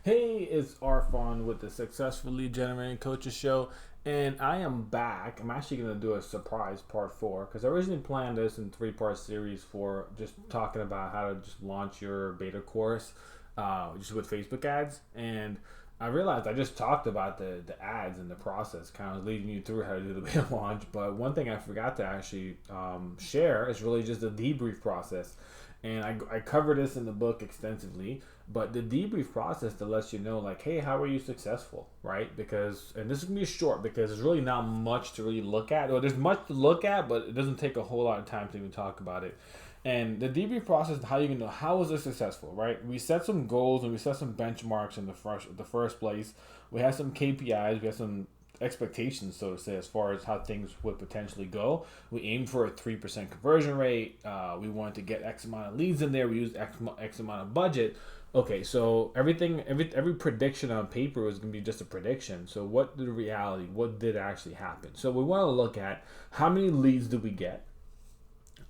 Hey, it's Arfon with the Successfully Generating Coaches Show, and I am back. I'm actually going to do a surprise part four because I originally planned this in three-part series for just talking about how to just launch your beta course just with Facebook ads. And I realized I just talked about the ads and the process, kind of leading you through how to do the beta launch. But one thing I forgot to actually share is really just the debrief process. And I cover this in the book extensively, but the debrief process that lets you know, like, hey, how are you successful, right? Because, and this is gonna be short because there's really not much to really look at, or there's much to look at, but it doesn't take a whole lot of time to even talk about it. And the debrief process, how you can know how was this successful, right? We set some goals and we set some benchmarks in the first place. We had some KPIs, we had some expectations, so to say, as far as how things would potentially go. We aimed for a 3% conversion rate. We wanted to get X amount of leads in there. We used X amount of budget. Okay, so every prediction on paper was going to be just a prediction. So what the reality? What did actually happen? So we want to look at how many leads did we get.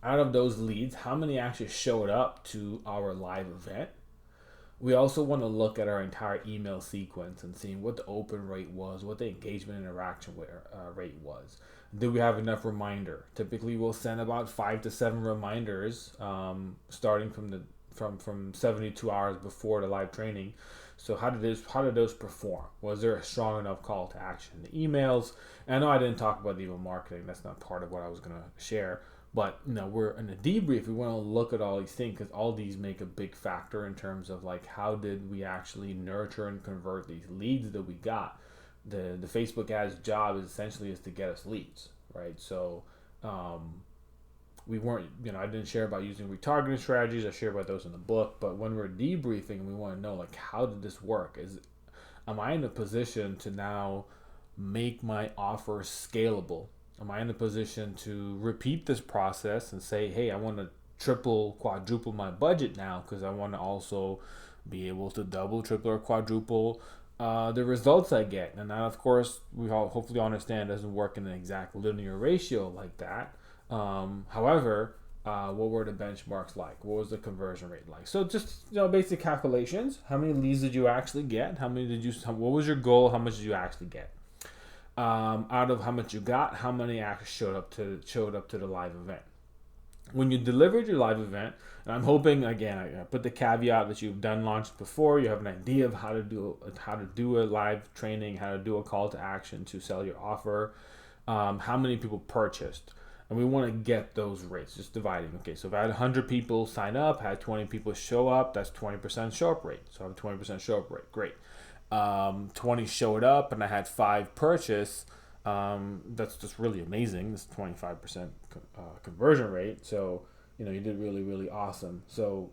Out of those leads, how many actually showed up to our live event? We also want to look at our entire email sequence and seeing what the open rate was, what the engagement interaction rate was. Do we have enough reminder? Typically, we'll send about 5 to 7 reminders, starting from 72 hours before the live training. So how did those perform? Was there a strong enough call to action? The emails. And I know I didn't talk about the email marketing. That's not part of what I was going to share. But we're in a debrief. We want to look at all these things because all these make a big factor in terms of like how did we actually nurture and convert these leads that we got. The Facebook ads job is essentially to get us leads, right? So we weren't, I didn't share about using retargeting strategies. I share about those in the book. But when we're debriefing, we want to know like how did this work? Am I in a position to now make my offer scalable? Am I in a position to repeat this process and say, hey, I want to triple, quadruple my budget now because I want to also be able to double, triple, or quadruple the results I get. And now, of course, we all hopefully understand it doesn't work in an exact linear ratio like that. However, what were the benchmarks like? What was the conversion rate like? So just basic calculations. How many leads did you actually get? What was your goal? How much did you actually get? Out of how much you got, how many actually showed up to the live event. When you delivered your live event, and I'm hoping again, I put the caveat that you've done launch before, you have an idea of how to do a live training, how to do a call to action to sell your offer, how many people purchased, and we want to get those rates. Just dividing. Okay, so if I had 100 people sign up, had 20 people show up, that's 20% show up rate. So I have a 20% show up rate. Great. 20 showed up and I had 5 purchase. That's just really amazing. This 25% conversion rate. So you did really, really awesome. So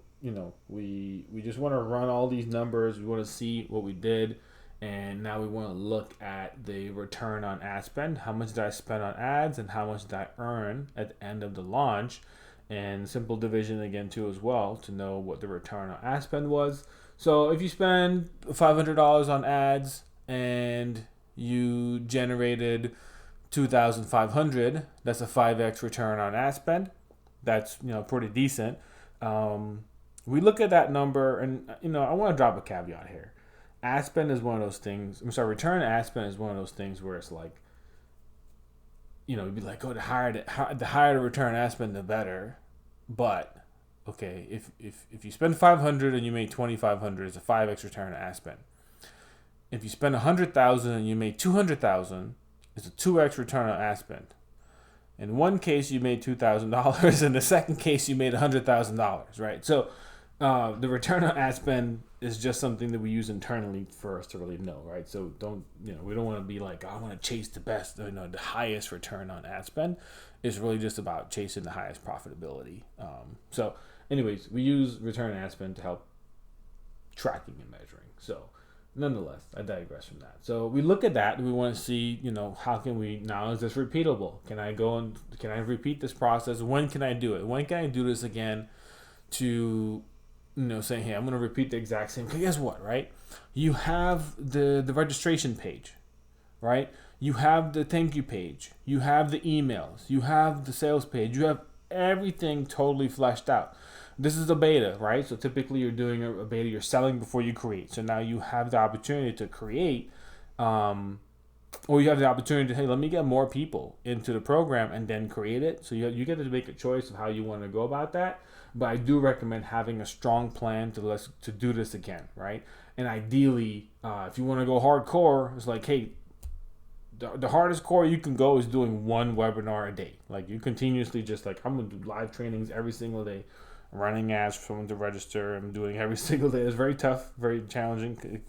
we just want to run all these numbers. We want to see what we did, and now we want to look at the return on ad spend. How much did I spend on ads, and how much did I earn at the end of the launch? And simple division again too as well to know what the return on ad spend was. So if you spend $500 on ads and you generated 2,500, that's a 5x return on ad spend. That's pretty decent. We look at that number, and I want to drop a caveat here. Ad spend is one of those things. Return on ad spend is one of those things where it's like, you'd be like, the higher the return on ad spend, the better. But okay, if you spend 500 and you made 2,500, it's a 5x return on ad spend. If you spend 100,000 and you made 200,000, it's a 2x return on ad spend. In one case, you made $2,000. In the second case, you made $100,000. Right? So the return on ad spend is just something that we use internally for us to really know. Right? So we don't want to be like, I want to chase the best, the highest return on ad spend. It's really just about chasing the highest profitability. So anyways, we use return on ad spend to help tracking and measuring. So nonetheless, I digress from that. So we look at that and we want to see, how can we, now is this repeatable? Can I repeat this process? When can I do it? When can I do this again to, saying, hey, I'm going to repeat the exact same thing. Guess what, right? You have the registration page, right? You have the thank you page. You have the emails. You have the sales page. You have everything totally fleshed out. this is a beta, right? So typically you're doing a beta, you're selling before you create. So now you have the opportunity to create, or you have the opportunity to, hey, let me get more people into the program and then create it. So you get to make a choice of how you want to go about that. But I do recommend having a strong plan to do this again, right? And ideally, if you want to go hardcore, it's like, hey, the hardest core you can go is doing one webinar a day. Like you continuously just like, I'm going to do live trainings every single day, running ads for someone to register. I'm doing every single day. It's very tough, very challenging,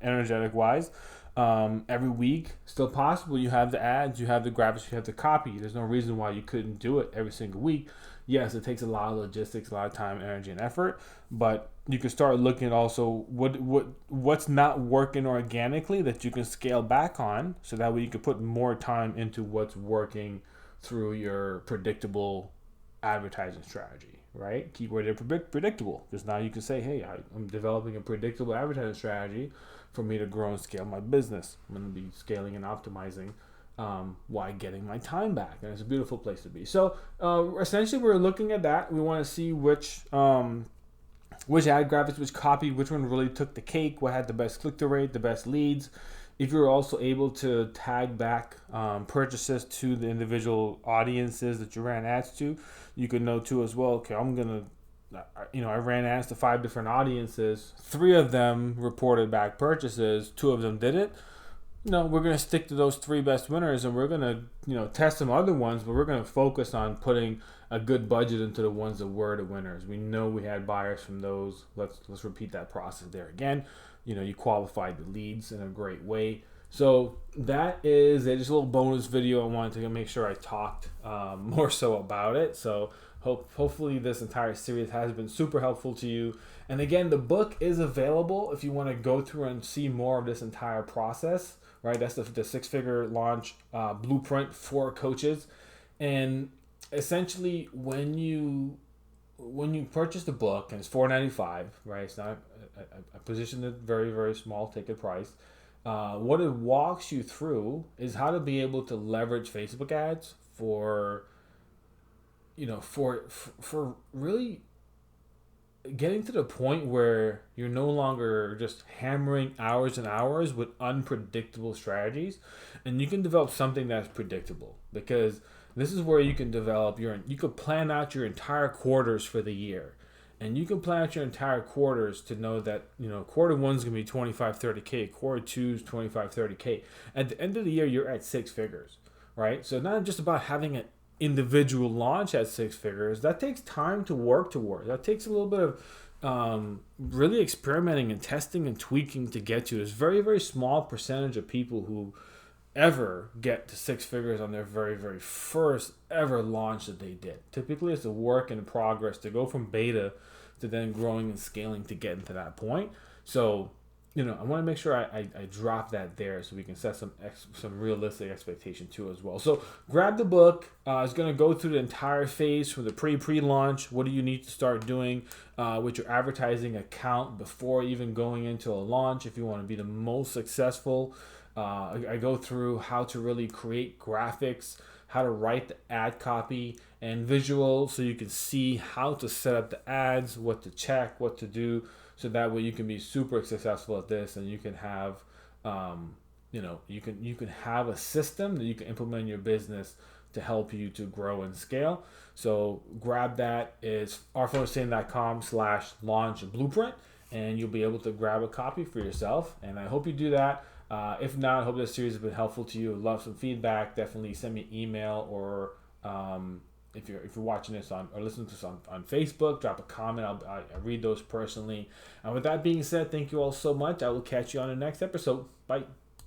energetic wise. Every week, still possible. You have the ads, you have the graphics, you have the copy. There's no reason why you couldn't do it every single week. Yes, it takes a lot of logistics, a lot of time, energy, and effort, but you can start looking at also what's not working organically that you can scale back on, so that way you can put more time into what's working through your predictable advertising strategy, right? Keyword predictable, because now you can say, hey, I'm developing a predictable advertising strategy for me to grow and scale my business. I'm going to be scaling and optimizing while getting my time back, and it's a beautiful place to be. So essentially, we're looking at that. We want to see which ad graphics, which copy, which one really took the cake, what had the best click-through rate, the best leads. If you're also able to tag back purchases to the individual audiences that you ran ads to, you can know too as well. Okay, I ran ads to 5 different audiences. 3 of them reported back purchases. 2 of them didn't. We're going to stick to those 3 best winners, and we're going to, test some other ones, but we're going to focus on putting a good budget into the ones that were the winners. We know we had buyers from those. Let's repeat that process there again. You qualified the leads in a great way. So that is it. Just a little bonus video. I wanted to make sure I talked more so about it. So hopefully this entire series has been super helpful to you. And again, the book is available if you want to go through and see more of this entire process, right? That's the 6-figure launch blueprint for coaches. And essentially when you purchase the book, and it's $4.95, right? It's not, I positioned it very, very small ticket price. What it walks you through is how to be able to leverage Facebook ads for really getting to the point where you're no longer just hammering hours and hours with unpredictable strategies, and you can develop something that's predictable, because this is where you can develop you could plan out your entire quarters for the year, and you can plan out your entire quarters to know that quarter 1's gonna be 25-30K, quarter 2's 25-30K. At the end of the year, you're at 6 figures, right? So not just about having an individual launch at 6 figures. That takes time to work towards. That takes a little bit of really experimenting and testing and tweaking to get to. There's very, very small percentage of people who ever get to 6 figures on their very, very first ever launch that they did. Typically, it's a work in progress to go from beta to then growing and scaling to get into that point. So I want to make sure I drop that there so we can set some realistic expectation too as well. So grab the book. It's going to go through the entire phase from the pre-launch. What do you need to start doing with your advertising account before even going into a launch if you want to be the most successful. I go through how to really create graphics, how to write the ad copy and visual, so you can see how to set up the ads, what to check, what to do. So that way you can be super successful at this, and you can have, you can have a system that you can implement in your business to help you to grow and scale. So grab that. It's rphotostain.com/launch blueprint, and you'll be able to grab a copy for yourself. And I hope you do that. If not, I hope this series has been helpful to you. I'd love some feedback. Definitely send me an email, or if you're watching this or listening to this on Facebook, drop a comment. I read those personally. And with that being said, thank you all so much. I will catch you on the next episode. Bye.